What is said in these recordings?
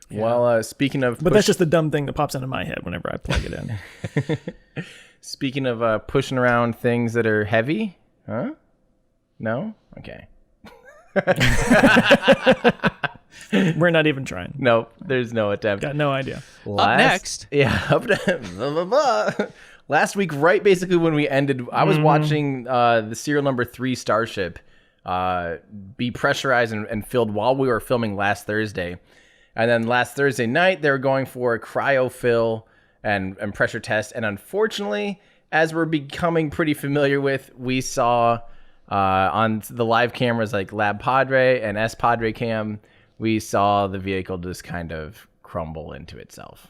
Yeah. Well, speaking of... But that's just the dumb thing that pops into my head whenever I plug it in. Speaking of pushing around things that are heavy, huh? No? Okay. We're not even trying. Nope, there's no attempt. Got no idea. Up next. Yeah, blah, blah, blah. Last week, right basically when we ended, I was watching the serial number 3 Starship be pressurized and filled while we were filming last Thursday. And then last Thursday night, they were going for a cryofill and pressure test. And unfortunately, as we're becoming pretty familiar with, we saw on the live cameras like Lab Padre and S Padre Cam, we saw the vehicle just kind of crumble into itself.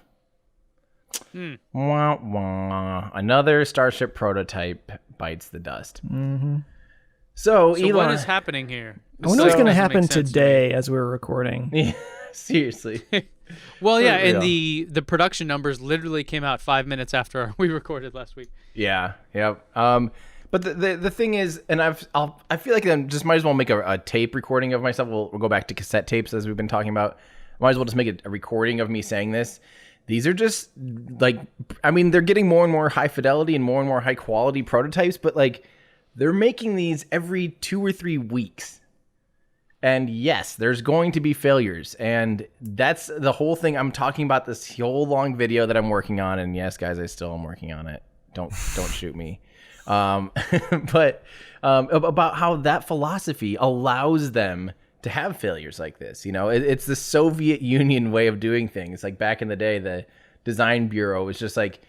Wah, wah. Another Starship prototype bites the dust. So Elon, what is happening here? I wonder what's going to happen today as we're recording. Yeah, seriously. Well, yeah, and the production numbers literally came out 5 minutes after we recorded last week. Yeah, yep. But the thing is, and I feel like I just might as well make a tape recording of myself. We'll go back to cassette tapes as we've been talking about. Might as well just make a recording of me saying this. These are just like, I mean, they're getting more and more high fidelity and more high quality prototypes, but like they're making these every 2 or 3 weeks. And yes, there's going to be failures. And that's the whole thing. I'm talking about this whole long video that I'm working on. And yes, guys, I still am working on it. Don't shoot me. But about how that philosophy allows them to have failures like this. You know, it's the Soviet Union way of doing things. Like back in the day, the design bureau was just like,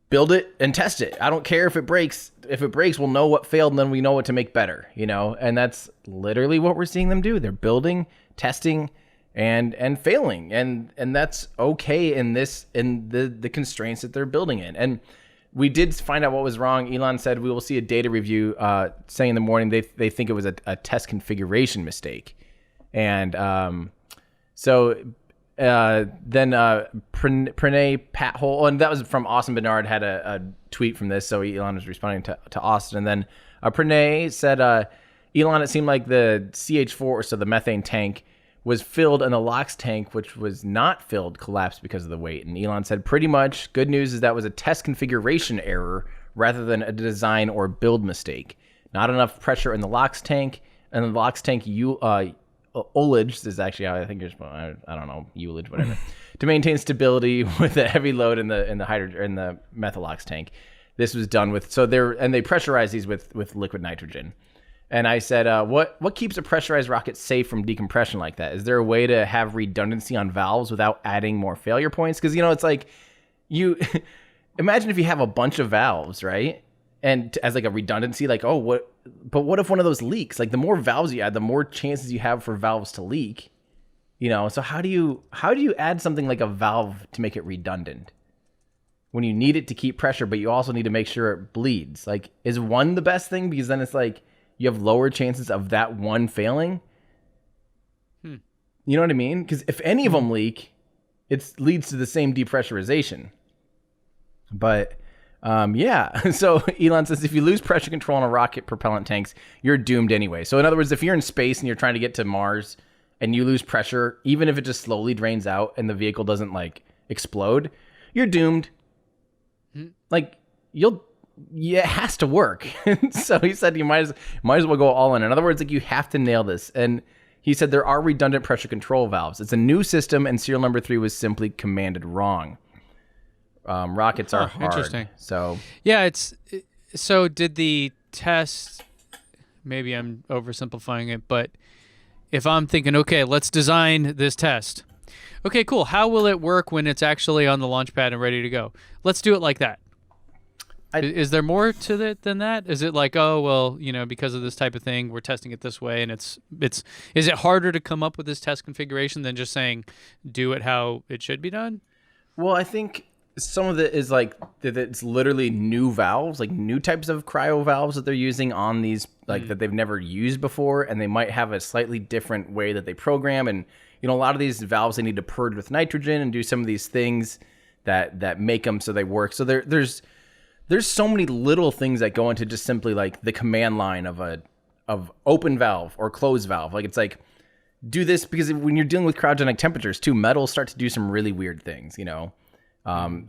build it and test it. I don't care if it breaks. If it breaks, we'll know what failed and then we know what to make better, you know? And that's literally what we're seeing them do. They're building, testing, and failing. And that's okay in the constraints that they're building in. And we did find out what was wrong. Elon said we will see a data review saying in the morning they think it was a test configuration mistake. And then Pranay Pathole, and that was from Austin Bernard, had a tweet from this, so Elon was responding to Austin. And then Pranay said, Elon, it seemed like the CH4, so the methane tank, was filled and the LOX tank, which was not filled, collapsed because of the weight. And Elon said, pretty much, good news is that was a test configuration error rather than a design or build mistake. Not enough pressure in the LOX tank, and the LOX tank ullage is actually how I think you're supposed, I don't know, ullage, whatever, to maintain stability with a heavy load in the hydrogen in the methalox tank. This was done with they pressurize these with liquid nitrogen. And I said, what keeps a pressurized rocket safe from decompression like that? Is there a way to have redundancy on valves without adding more failure points? Because, you know, it's like you imagine if you have a bunch of valves, right? And as like a redundancy, like, but what if one of those leaks? Like the more valves you add, the more chances you have for valves to leak, you know? So how do you add something like a valve to make it redundant when you need it to keep pressure, but you also need to make sure it bleeds? Like, is one the best thing? Because then it's like you have lower chances of that one failing. You know what I mean? Because if any of them leak, it leads to the same depressurization. But yeah, so Elon says if you lose pressure control on a rocket propellant tanks, you're doomed anyway. So in other words, if you're in space and you're trying to get to Mars and you lose pressure, even if it just slowly drains out and the vehicle doesn't like explode, you're doomed. Like it has to work. So he said you might as well go all in. In other words, like you have to nail this. And he said there are redundant pressure control valves. It's a new system, and serial number 3 was simply commanded wrong. Rockets are hard. Interesting. So yeah, so did the test? Maybe I'm oversimplifying it, but if I'm thinking, okay, let's design this test. Okay, cool. How will it work when it's actually on the launch pad and ready to go? Let's do it like that. Is there more to it than that? Is it like, oh, well, you know, because of this type of thing, we're testing it this way, and is it harder to come up with this test configuration than just saying, do it how it should be done? Well, I think some of it is like that it's literally new valves, like new types of cryo valves that they're using on these, like that they've never used before, and they might have a slightly different way that they program. And you know, a lot of these valves, they need to purge with nitrogen and do some of these things that make them so they work. So there's so many little things that go into just simply like the command line of open valve or closed valve. Like it's like do this because when you're dealing with cryogenic temperatures too, metals start to do some really weird things, you know?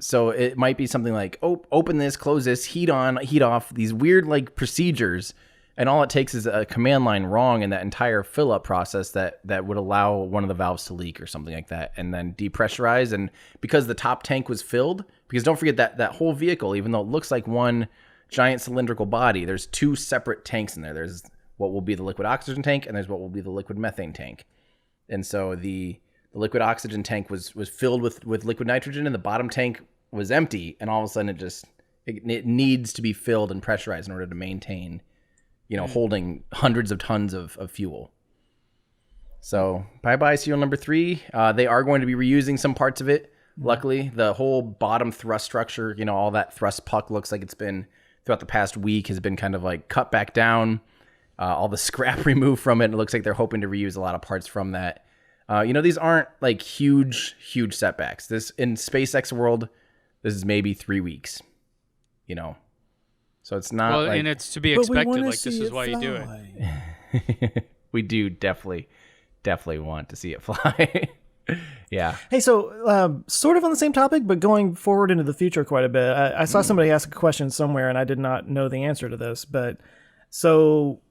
So it might be something like, open this, close this, heat on, heat off, these weird like procedures. And all it takes is a command line wrong in that entire fill up process that would allow one of the valves to leak or something like that, and then depressurize. And because the top tank was filled, because don't forget that whole vehicle, even though it looks like one giant cylindrical body, there's two separate tanks in there. There's what will be the liquid oxygen tank, and there's what will be the liquid methane tank. And so the liquid oxygen tank was filled with liquid nitrogen, and the bottom tank was empty. And all of a sudden, it needs to be filled and pressurized in order to maintain, you know, holding hundreds of tons of fuel. So bye-bye seal number 3. They are going to be reusing some parts of it. Luckily, the whole bottom thrust structure, you know, all that thrust puck looks like it's been throughout the past week has been kind of like cut back down. All the scrap removed from it. It looks like they're hoping to reuse a lot of parts from that. You know, these aren't like huge setbacks. This in SpaceX world, this is maybe 3 weeks, you know. So it's not well, like, and it's to be expected. Like this is why you do it. We do definitely want to see it fly. Yeah. Hey, so sort of on the same topic, but going forward into the future quite a bit. I saw somebody ask a question somewhere, and I did not know the answer to this. But so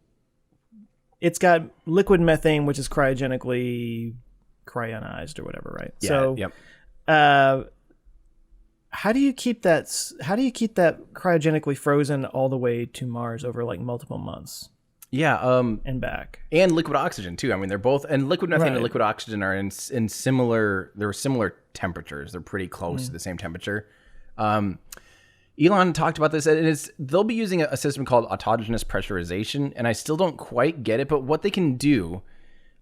it's got liquid methane, which is cryogenically cryonized or whatever, right? Yeah. So, Yep. How do you keep that cryogenically frozen all the way to Mars over like multiple months? Yeah, and back. And liquid oxygen too. I mean, they're both, and liquid methane and liquid oxygen are in similar. They're similar temperatures. They're pretty close to the same temperature. Elon talked about this, and they'll be using a system called autogenous pressurization, and I still don't quite get it. But what they can do,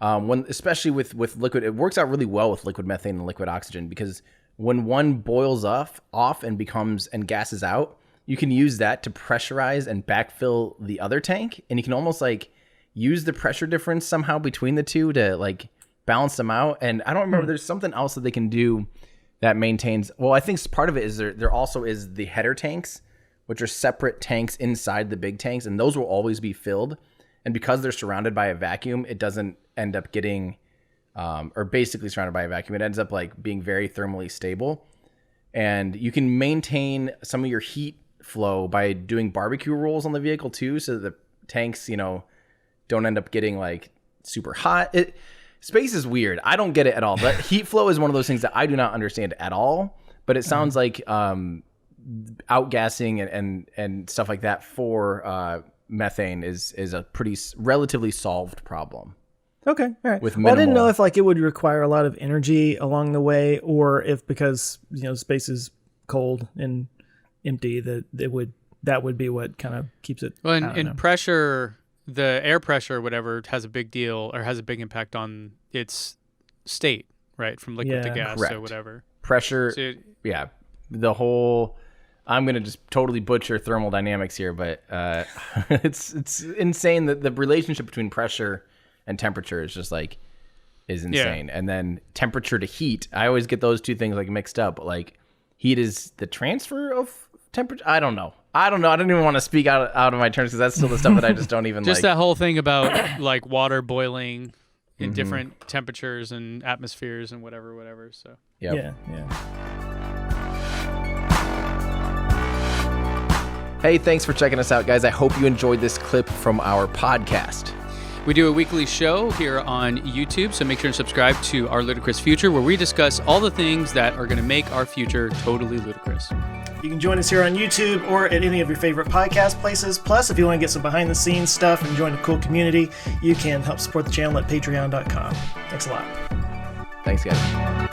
especially with liquid, it works out really well with liquid methane and liquid oxygen, because when one boils off and gases out, you can use that to pressurize and backfill the other tank, and you can almost like use the pressure difference somehow between the two to like balance them out. And I don't remember, there's something else that they can do that maintains, well, I think part of it is there also is the header tanks, which are separate tanks inside the big tanks, and those will always be filled. And because they're surrounded by a vacuum, it doesn't end up getting, or basically surrounded by a vacuum, it ends up like being very thermally stable. And you can maintain some of your heat flow by doing barbecue rolls on the vehicle too, so that the tanks, you know, don't end up getting like super hot. Space is weird. I don't get it at all. But heat flow is one of those things that I do not understand at all. But it sounds like outgassing and stuff like that for methane is a pretty relatively solved problem. Okay, all right. With I didn't know if like it would require a lot of energy along the way, or if because you know space is cold and empty that would be what kind of keeps it. Well, and pressure, the air pressure or whatever has a big deal or has a big impact on its state, right? From liquid to gas correct. or whatever. Pressure, yeah. The whole, I'm going to just totally butcher thermodynamics here, but it's insane that the relationship between pressure and temperature is just like, is insane. Yeah. And then temperature to heat, I always get those two things like mixed up. Like heat is the transfer of temperature. I don't know. I don't even want to speak out of my terms because that's still the stuff that I just don't even just like. That whole thing about like water boiling in different temperatures and atmospheres and whatever. So yeah. Hey, thanks for checking us out, guys. I hope you enjoyed this clip from our podcast. We do a weekly show here on YouTube, so make sure to subscribe to Our Ludicrous Future, where we discuss all the things that are going to make our future totally ludicrous. You can join us here on YouTube or at any of your favorite podcast places. Plus, if you want to get some behind-the-scenes stuff and join a cool community, you can help support the channel at patreon.com. Thanks a lot. Thanks, guys.